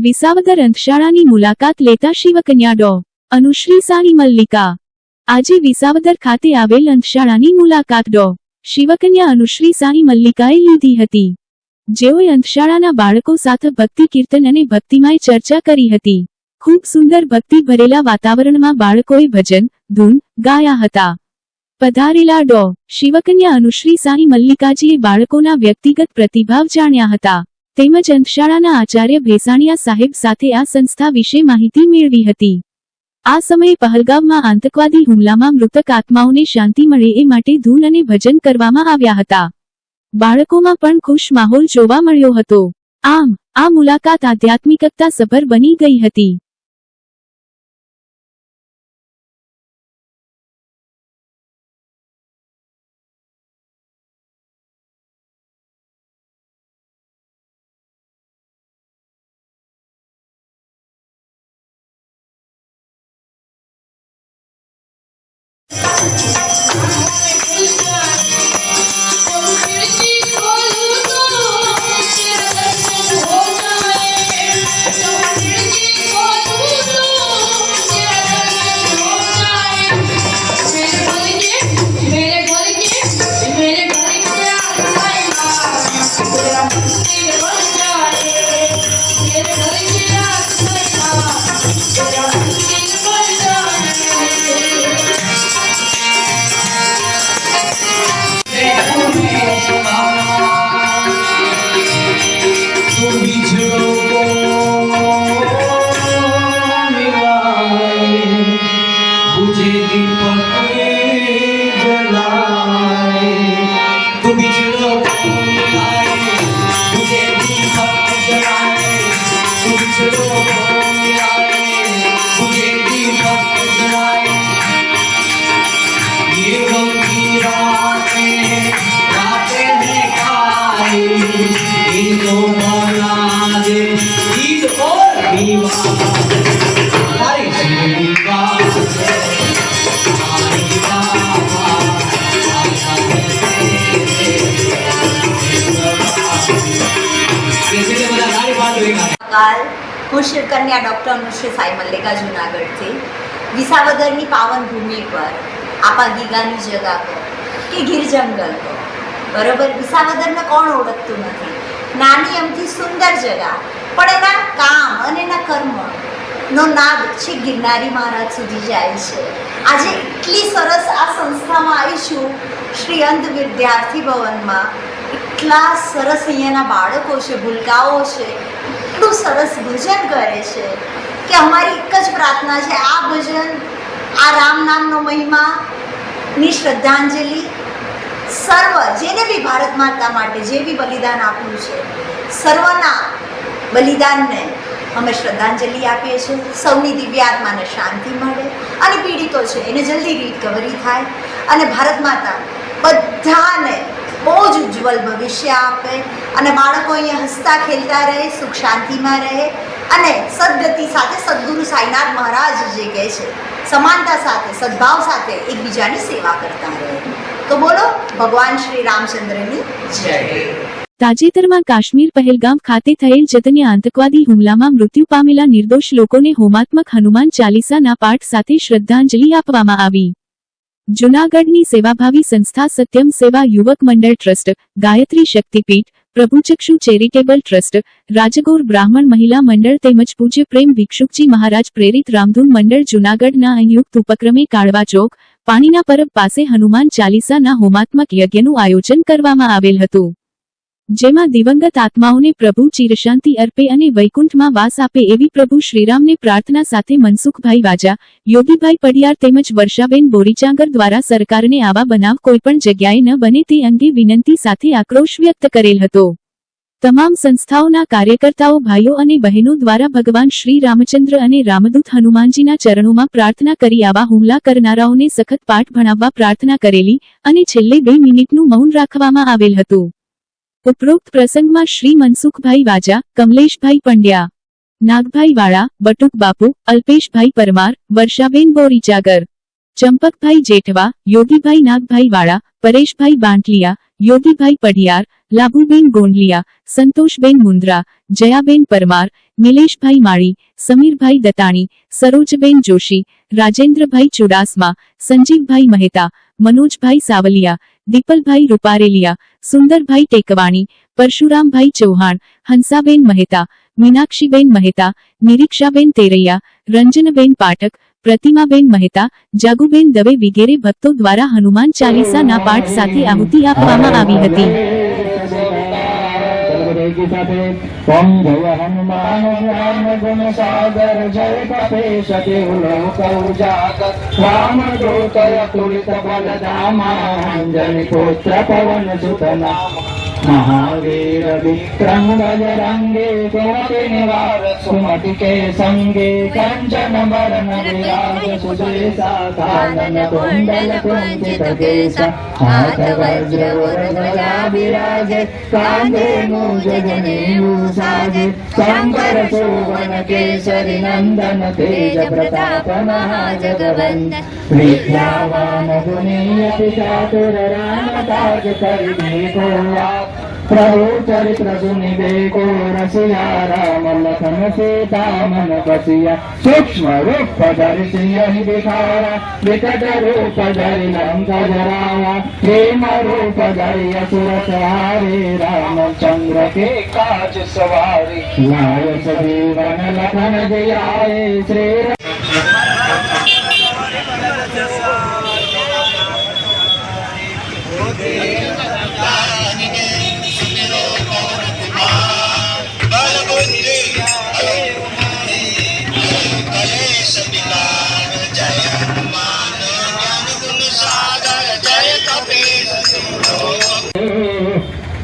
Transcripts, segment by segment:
વિસાવદર અંધશાળાની મુલાકાત લેતા શિવકન્યા ડો. અનુશ્રી સાની મલ્લિકા. આજે વિસાવદર ખાતે આવેલ અંધશાળાની મુલાકાત ડો. શિવકન્યા અનુશ્રી સાની મલ્લિકાએ લીધી હતી, જેઓએ અંધશાળાના બાળકો સાથે ભક્તિ કીર્તન અને ભક્તિમય ચર્ચા કરી હતી. ખૂબ સુંદર ભક્તિ ભરેલા વાતાવરણમાં બાળકોએ ભજન, ધૂન ગાયા હતા. પધારેલા ડો. શિવકન્યા અનુશ્રી સાની મલ્લિકાજીએ બાળકોના વ્યક્તિગત પ્રતિભાવ જાણ્યા હતા, તેમજ અંધશાળાના આચાર્ય ભેસાણીયા સાહેબ સાથે આ સંસ્થા વિશે માહિતી મેળવી હતી. આ સમયે પહલગામમાં આતંકવાદી હુમલામાં મૃતક આત્માઓને શાંતિ મળે એ માટે ધૂન અને ભજન કરવામાં આવ્યા હતા. બાળકોમાં પણ ખુશ માહોલ જોવા મળ્યો હતો. આમ આ મુલાકાત આધ્યાત્મિકતા સભર બની ગઈ હતી. હું શિવકન્યા ડૉક્ટર અનુશ્રી સાઈ મલ્લિકા જૂનાગઢથી વિસાવદરની પાવન ભૂમિ પર આપા ગીગાની જગા પર કે ગીર જંગલ પર બરોબર. વિસાવદરને કોણ ઓળખતું નથી? નાની અમથી સુંદર જગા, પણ એના કામ અને એના કર્મનો નાદ છે ગિરનારી મહારાજ સુધી જાય છે. આજે એટલી સરસ આ સંસ્થામાં આવીશું, શ્રી અંધ વિદ્યાર્થી ભવનમાં. એટલા સરસ અહીંયાના બાળકો છે, ભૂલકાઓ છે, એટલું સરસ ભજન કરે છે કે અમારી એક જ પ્રાર્થના છે, આ ભજન, આ રામ નામનો મહિમાની શ્રદ્ધાંજલિ સર્વ જેને બી ભારત માતા માટે જે બી બલિદાન આપ્યું છે, સર્વના બલિદાનને અમે શ્રદ્ધાંજલિ આપીએ છીએ. સૌની દિવ્ય આત્માને શાંતિ મળે અને પીડિતો છે એને જલ્દી રિકવરી થાય અને ભારત માતા બધાને બહુ જ ઉજ્જવલ ભવિષ્ય આપે અને બાળકો અહીંયા હસતા ખેલતા રહે, સુખ શાંતિમાં રહે અને સદગતિ સાથે સદગુરુ સાઈનાથ મહારાજ જે કહે છે સમાનતા સાથે, સદભાવ સાથે એકબીજાની સેવા કરતા રહે. તો બોલો ભગવાન શ્રી રામચંદ્રની જય. તાજેતરમાં કાશ્મીર પહેલગામ ખાતે થયેલ જતન્ય આતંકવાદી હુમલામાં મૃત્યુ પામેલા નિર્દોષ લોકોને હોમાત્મક હનુમાન ચાલીસાના પાઠ સાથે શ્રદ્ધાંજલિ આપવામાં આવી. જૂનાગઢની સેવાભાવી સંસ્થા સત્યમ સેવા યુવક મંડળ ટ્રસ્ટ, ગાયત્રી શક્તિપીઠ, પ્રભુચક્ષુ ચેરિટેબલ ટ્રસ્ટ, રાજગોર બ્રાહ્મણ મહિલા મંડળ તેમજ પૂજ્ય પ્રેમ ભિક્ષુકજી મહારાજ પ્રેરિત રામધૂન મંડળ જૂનાગઢના સંયુક્ત ઉપક્રમે કાળવા ચોક, પાણીના પરબ પાસે હનુમાન ચાલીસાના હોમાત્મક યજ્ઞનું આયોજન કરવામાં આવેલ હતું, જેમાં દિવંગત આત્માઓને પ્રભુ ચિરશાંતિ અર્પે અને વૈકુંઠમાં વાસ આપે એવી પ્રભુ શ્રીરામને પ્રાર્થના સાથે મનસુખભાઈ વાજા, યોગીભાઈ પડિયાર તેમજ વર્ષાબેન બોરીચાંગર દ્વારા સરકારને આવા બનાવ કોઈપણ જગ્યાએ ન બને તે અંગે વિનંતી સાથે આક્રોશ વ્યક્ત કરેલ હતો. તમામ સંસ્થાઓના કાર્યકર્તાઓ ભાઈઓ અને બહેનો દ્વારા ભગવાન શ્રી રામચંદ્ર અને રામદૂત હનુમાનજીના ચરણોમાં પ્રાર્થના કરી આવા હુમલા કરનારાઓને સખત પાઠ ભણાવવા પ્રાર્થના કરેલી અને છેલ્લે 2 મિનિટનું મૌન રાખવામાં આવેલ હતું. ઉપરોક્ત પ્રસંગમાં શ્રી મનસુખભાઈ વાજા, કમલેશભાઈ પંડ્યા, નાગભાઈ વાળા, બટુક બાપુ, અલ્પેશભાઈ પરમાર, વર્ષાબેન બોરીચાગર, ચંપકભાઈ જેઠવા, યોગીભાઈ નાગભાઈ વાળા, પરેશભાઈ બાંટલિયા, યોગીભાઈ પઢિયાર, લાભુબેન ગોંડલિયા, સંતોષબેન મુંદ્રા, જયાબેન પરમાર, નિલેશભાઈ માળી, સમીરભાઈ દતાણી, સરોજબેન જોશી, રાજેન્દ્રભાઈ ચુડાસમા, સંજીવભાઈ મહેતા, મનોજભાઈ સાવલિયા, દીપલભાઈ રૂપારેલિયા, સુંદરભાઈ ટેકવાણી, પરશુરામભાઈ ચૌહાણ, હંસાબેન મહેતા, મીનાક્ષીબેન મહેતા, નિરીક્ષાબેન તેરૈયા, રંજનબેન પાઠક, પ્રતિમાબેન મહેતા, જાગુબેન દવે વગેરે ભક્તો દ્વારા હનુમાન ચાલીસાના પાઠ સાથે આહુતિ આપવામાં આવી હતી. ओम जय हनुमान ज्ञान गुण सागर जय कपीश तिहु लोक उजागर राम दूत अतुलित बल धामा अंजनी पुत्र पवन सुत नामा महावीर विक्रम बजरंगी कुमति निवार सुमति के संगे कंचन बरन विराज सुदेशा कानन कुंडल कुंचित केसा हाथ वज्र ध्वजा विराजे कांधे मूंज जनेऊ साजे शंकर सुवन केसरी नंदन तेज प्रताप महाजगवंदन विद्यावान गुणीयति चातुर राम काज करिबेको प्रभु चरित्र सुनिबेको रसिया राम लखन सीता मन बसिया सूक्ष्म रूप धरि सिंह दिखाया विकट रूप धरि लंका जराया प्रेम रूप धरि असुर सहारे रामचंद्र के काज सवारी लाय सजीवन लखन जियाए श्री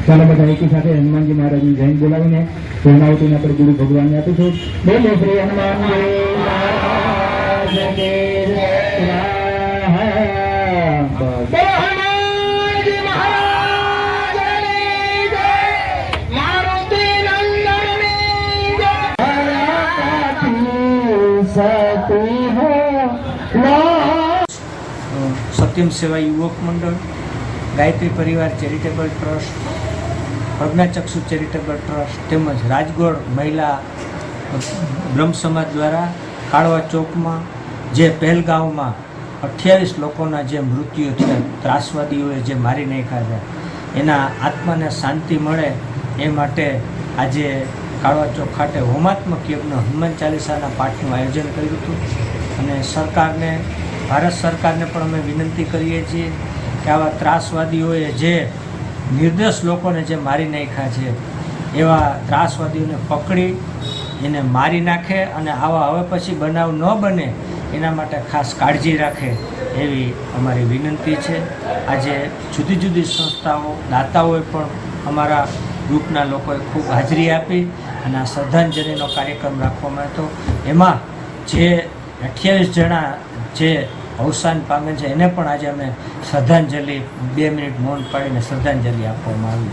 ચાલો બધા એકી સાથે હનુમાનજી મહારાજની જૈન બોલાવીને પૂર્ણાવતીને આપણે ગુરુ ભગવાનને આપીશું. બોલો શ્રી હનુમાનજી મહારાજ કી જય. બોલો હનુમાનજી મહારાજની જય. મારુતિ નંદનની જય. સતી હો સત્યમ સેવા યુવક મંડળ, ગાયત્રી પરિવાર ચેરિટેબલ ટ્રસ્ટ, પ્રજ્ઞાચક્ષુ ચેરિટેબલ ટ્રસ્ટ તેમજ રાજગોળ મહિલા બ્રહ્મ સમાજ દ્વારા કાળવા ચોકમાં જે પહેલગામમાં 28 લોકોના જે મૃત્યુ થયા, ત્રાસવાદીઓએ જે મારી નાખ્યા છે, એના આત્માને શાંતિ મળે એ માટે આજે કાળવા ચોક ખાતે હોમાત્મક યજ્ઞ હનુમાન ચાલીસાના પાઠનું આયોજન કર્યું હતું. અને સરકારને, ભારત સરકારને પણ અમે વિનંતી કરીએ છીએ કે આવા ત્રાસવાદીઓએ જે નિર્દોષ લોકોને જે મારી નાખ્યા છે એવા ત્રાસવાદીઓને પકડી એને મારી નાખે અને આવા હવે પછી બનાવ ન બને એના માટે ખાસ કાળજી રાખે એવી અમારી વિનંતી છે. આજે જુદી જુદી સંસ્થાઓ, દાતાઓએ પણ અમારા ગ્રુપના લોકોએ ખૂબ હાજરી આપી અને આ શ્રદ્ધાંજલિનો કાર્યક્રમ રાખવામાં આવ્યો. એમાં જે 28 જણા જે અવસાન પામે છે એને પણ આજે અમે શ્રદ્ધાંજલિ 2 મિનિટ મૌન પાડીને શ્રદ્ધાંજલિ આપવામાં આવી.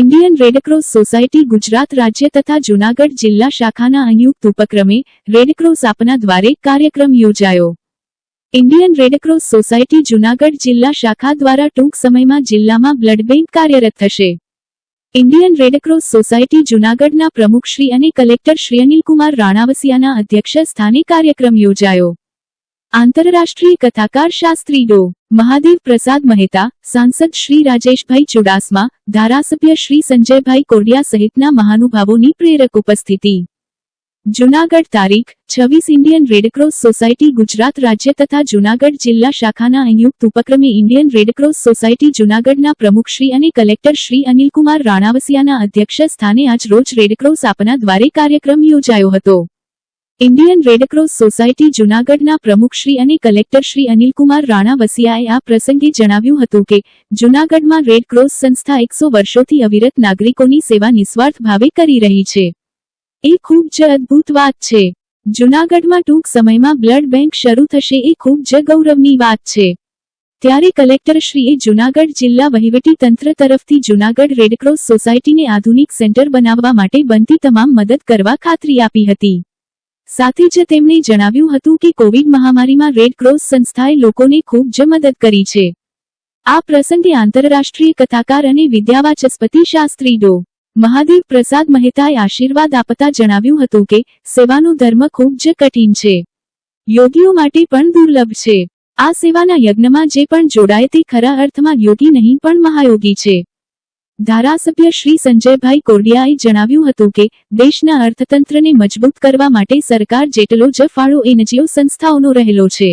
ઇન્ડિયન રેડક્રોસ સોસાયટી ગુજરાત રાજ્ય તથા જૂનાગઢ જિલ્લા શાખાના સંયુક્ત ઉપક્રમે રેડક્રોસ આપના દ્વારે કાર્યક્રમ યોજાયો. ઇન્ડિયન રેડક્રોસ સોસાયટી જૂનાગઢ જિલ્લા શાખા દ્વારા ટૂંક સમયમાં જિલ્લામાં બ્લડ બેંક કાર્યરત થશે. ઇન્ડિયન રેડક્રોસ સોસાયટી જૂનાગઢના પ્રમુખશ્રી અને કલેક્ટર શ્રી અનિલકુમાર રાણાવસિયાના અધ્યક્ષ સ્થાને કાર્યક્રમ યોજાયો. આંતરરાષ્ટ્રીય કથાકાર શાસ્ત્રી ડો. મહાદેવ પ્રસાદ મહેતા, સાંસદ શ્રી રાજેશભાઈ ચુડાસમા, ધારાસભ્ય શ્રી સંજયભાઈ કોડિયા સહિતના મહાનુભાવોની પ્રેરક ઉપસ્થિતિ. જૂનાગઢ તારીખ 26 ઇન્ડિયન રેડક્રોસ સોસાયટી ગુજરાત રાજ્ય તથા જૂનાગઢ જિલ્લા શાખાના સંયુક્ત ઉપક્રમે ઇન્ડિયન રેડક્રોસ સોસાયટી જૂનાગઢના પ્રમુખશ્રી અને કલેક્ટર શ્રી અનિલકુમાર રાણાવસિયાના અધ્યક્ષ સ્થાને આજ રોજ રેડક્રોસ આપના દ્વારે કાર્યક્રમ યોજાયો હતો. ઇન્ડિયન રેડક્રોસ સોસાયટી જૂનાગઢના પ્રમુખશ્રી અને કલેક્ટર શ્રી અનિલકુમાર રાણાવસિયાએ આ પ્રસંગે જણાવ્યું હતું કે જૂનાગઢમાં રેડક્રોસ સંસ્થા 100 વર્ષોથી અવિરત નાગરિકોની સેવા નિસ્વાર્થ ભાવે કરી રહી છે. એ ખૂબ જ અદ્ભુત વાત છે. જૂનાગઢમાં ટૂંક સમયમાં બ્લડ બેંક શરૂ થશે એ ખૂબ જ ગૌરવની વાત છે. ત્યારે કલેક્ટરશ્રીએ જૂનાગઢ જિલ્લા વહીવટી તંત્ર તરફથી જૂનાગઢ રેડક્રોસ સોસાયટીને આધુનિક સેન્ટર બનાવવા માટે બનતી તમામ મદદ કરવા ખાતરી આપી હતી. સાથે જ તેમણે જણાવ્યું હતું કે કોવિડ મહામારીમાં રેડ ક્રોસ સંસ્થાએ લોકોને ખૂબ જ મદદ કરી છે. આ પ્રસંગે આંતરરાષ્ટ્રીય કથાકાર અને વિદ્યાવાચસ્પતિ શાસ્ત્રી ડો. મહાદેવ પ્રસાદ મહેતાએ આશીર્વાદ આપતા જણાવ્યું હતું કે સેવાનો ધર્મ ખૂબ જ કઠિન છે, યોગીઓ માટે પણ દુર્લભ છે. આ સેવાના યજ્ઞમાં જે પણ જોડાય તે ખરા અર્થમાં યોગી નહીં પણ મહાયોગી છે. ધારાસભ્ય શ્રી સંજયભાઈ કોરડિયાએ જણાવ્યું હતું કે દેશના અર્થતંત્રને મજબૂત કરવા માટે સરકાર જેટલો જ ફાળો એનજીઓ સંસ્થાઓનો રહેલો છે.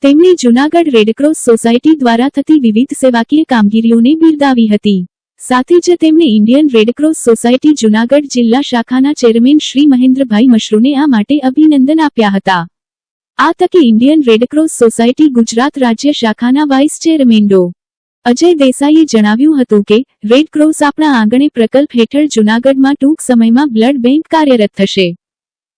તેમણે જૂનાગઢ રેડક્રોસ સોસાયટી દ્વારા થતી વિવિધ સેવાકીય કામગીરીઓને બિરદાવી હતી. સાથે જ તેમણે ઇન્ડિયન રેડક્રોસ સોસાયટી જૂનાગઢ જિલ્લા શાખાના ચેરમેન શ્રી મહેન્દ્રભાઈ મશરૂને આ માટે અભિનંદન આપ્યા હતા. આ તકે ઇન્ડિયન રેડક્રોસ સોસાયટી ગુજરાત રાજ્ય શાખાના વાઇસ ચેરમેન ડો. અજય દેસાઈએ જણાવ્યું હતું કે રેડક્રોસ આપણા આંગણે પ્રકલ્પ હેઠળ જૂનાગઢમાં ટૂંક સમયમાં બ્લડ બેંક કાર્યરત થશે.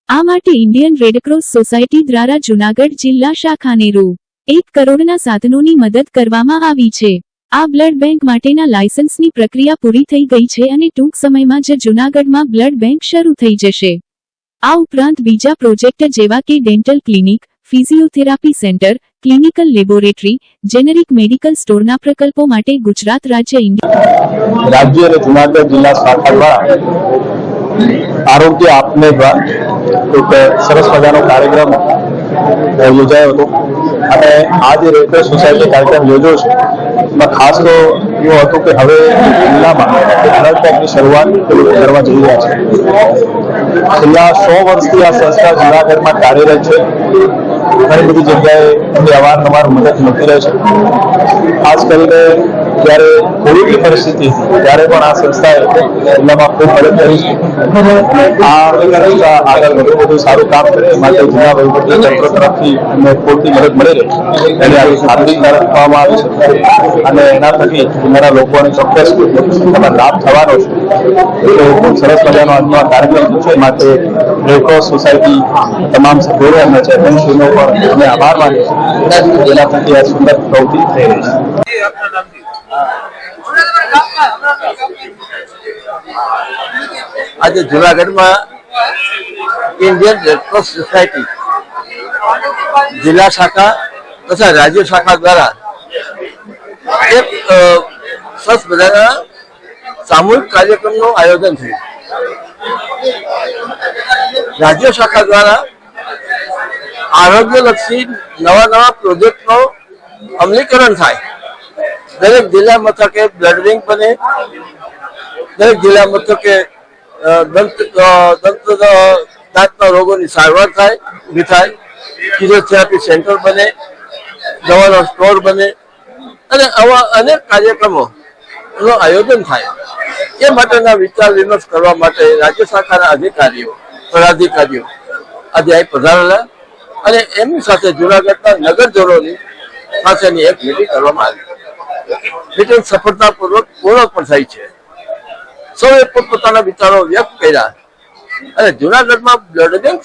આ માટે ઇન્ડિયન રેડક્રોસ સોસાયટી દ્વારા જૂનાગઢ જિલ્લા શાખાને રૂ.1 કરોડના સાધનોની મદદ કરવામાં આવી છે. આ બ્લડ બેંક માટેના લાયસન્સની પ્રક્રિયા પૂરી થઈ ગઈ છે અને ટૂંક સમયમાં જ જૂનાગઢમાં બ્લડ બેંક શરૂ થઈ જશે. આ ઉપરાંત બીજા પ્રોજેક્ટ જેવા કે dental clinic, physiotherapy centre, clinical laboratory, generic medical સ્ટોરના પ્રકલ્પો માટે ગુજરાત રાજ્ય રાજ્ય અને જૂનાગઢ જિલ્લા શાખા દ્વારા આરોગ્ય આપને એક સરસ મજાનો કાર્યક્રમ યોજાયો હતો અને આ જે રેડક્રોસ સોસાયટી કાર્યક્રમ યોજ્યો છે એમાં ખાસ તો એવું હતું કે હવે જિલ્લામાં બ્લડ બેંકની શરૂઆત કરવા જઈ રહ્યા છે. છેલ્લા 100 વર્ષથી આ સંસ્થા જૂનાગઢમાં કાર્યરત છે. ઘણી બધી જગ્યાએ એમની અવારનવાર મદદ મળતી રહે છે. ખાસ કરીને જ્યારે કોવિડની પરિસ્થિતિ ત્યારે પણ આ સંસ્થાએ જિલ્લામાં ખૂબ મદદ કરી છે. આ સંસ્થા આગળ વધુ સારું કામ કરે માટે જિલ્લા વહીવટી તંત્ર તરફથી અમને પૂરતી મદદ મળી રહે એની આવી ખાતરી કરવામાં આવી છે અને એના થકી જિલ્લાના લોકોને ચોક્કસ એમાં લાભ થવાનો છે. એટલે ખૂબ સરસ મજાનો આજનો આ કાર્યક્રમ છે. માટે રેડક્રોસ સોસાયટી તમામ સભ્યોને અને ચેરમેનશ્રીનો પણ અમે આભાર માનીએ છીએ. જેના થકી આ સુંદર પ્રવૃત્તિ થઈ રહી છે. આજે જૂનાગઢમાં ઇન્ડિયન રેડક્રોસ સોસાયટી જિલ્લા શાખા તથા રાજ્ય શાખા દ્વારા એક સરસ મજાના સામૂહિક કાર્યક્રમનું આયોજન થયું. રાજ્ય શાખા દ્વારા આરોગ્યલક્ષી નવા પ્રોજેક્ટનો અમલીકરણ થાય. દરેક જિલ્લા મથકે બ્લડ બેંક બને, દરેક જિલ્લા મથકે દાંતના રોગોની સારવાર થાય, ઊભી થાય, ફિઝિયોથેરાપી સેન્ટર બને, દવાનો સ્ટોર બને અને આવા અનેક કાર્યક્રમોનું આયોજન થાય. એ માટેના વિચાર વિમર્શ કરવા માટે રાજ્ય શાખાના અધિકારીઓ, પદાધિકારીઓ આજે અહીં પધારેલા અને એમની સાથે જૂનાગઢના નગરજનોની સાથેની એક મીટિંગ કરવામાં આવી. મીટિંગ સફળતાપૂર્વક પૂર્ણ પણ થઈ છે. સૌએ પોતપોતાના વિચારો વ્યક્ત કર્યા અને જૂનાગઢમાં બ્લડ બેંક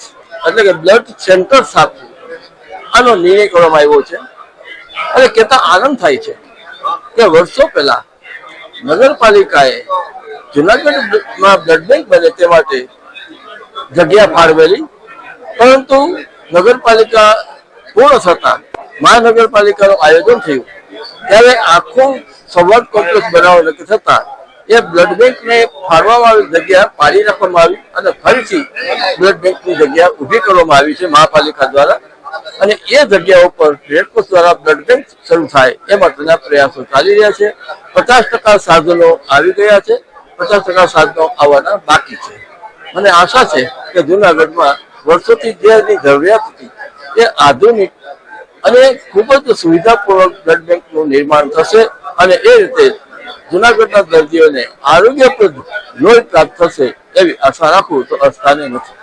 એટલે કે બ્લડ સેન્ટર સ્થાપવું આનો નિર્ણય કરવામાં આવ્યો છે. અને કહેતા આનંદ થાય છે કે વર્ષો પહેલા નગરપાલિકાએ જૂનાગઢમાં બ્લડ બેંક બને તે માટે જગ્યા ફાળવેલી, પરંતુ નગરપાલિકા પૂર્ણ થતા મહાનગરપાલિકાનું આયોજન થયું ત્યારે આખું સંવાદ કોમ્પ્લેક્સ બનાવવા નક્કી થતા એ બ્લડ બેંકને ફાળવામાં આવેલી જગ્યા પાડી રાખવામાં આવી અને ફરીથી બ્લડ બેંકની જગ્યા ઊભી કરવામાં આવી છે મહાપાલિકા દ્વારા. અને એ જગ્યા ઉપર રેડક્રોસ દ્વારા બ્લડ બેંક શરૂ થાય એ માટેના પ્રયાસો ચાલી રહ્યા છે. 50% સાધનો આવી ગયા છે, 50% સાધનો આવવાના બાકી છે. મને આશા છે કે જૂનાગઢમાં વર્ષોથી જેની જરૂરિયાત હતી એ આધુનિક અને ખૂબ જ સુવિધાપૂર્વક બ્લડ બેંકનું નિર્માણ થશે અને એ રીતે જૂનાગઢના દર્દીઓને આરોગ્યપ્રદ લોહી પ્રાપ્ત થશે એવી આશા રાખું તો અસ્થાને નથી.